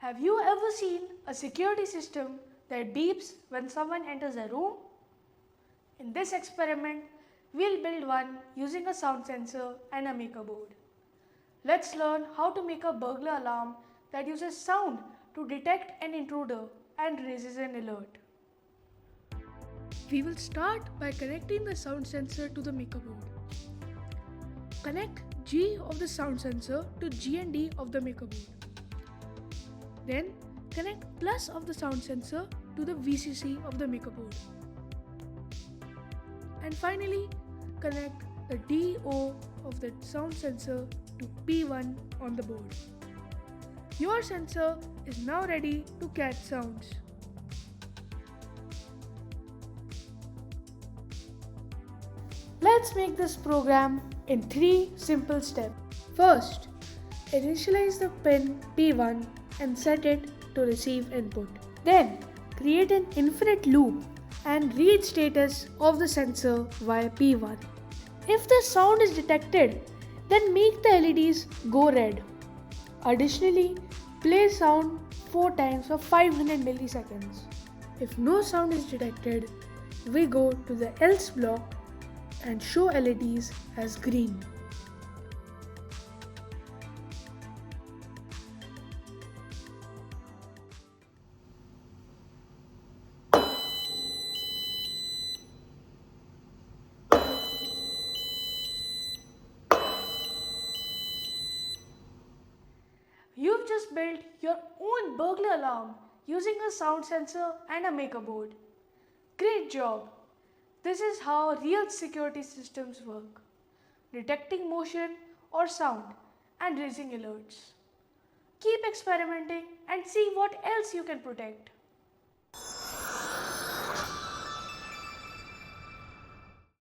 Have you ever seen a security system that beeps when someone enters a room? In this experiment, we'll build one using a sound sensor and a maker board. Let's learn how to make a burglar alarm that uses sound to detect an intruder and raises an alert. We will start by connecting the sound sensor to the maker board. Connect G of the sound sensor to G and D of the maker board. Then connect plus of the sound sensor to the VCC of the maker board. And finally, connect the DO of the sound sensor to P1 on the board. Your sensor is now ready to catch sounds. Let's make this program in 3 simple steps. First, initialize the pin P1 and set it to receive input. Then, create an infinite loop and read status of the sensor via P1. If the sound is detected, then make the LEDs go red. Additionally, play sound 4 times for 500 milliseconds. If no sound is detected, we go to the else block and show LEDs as green. You've just built your own burglar alarm using a sound sensor and a maker board. Great job! This is how real security systems work, detecting motion or sound and raising alerts. Keep experimenting and see what else you can protect.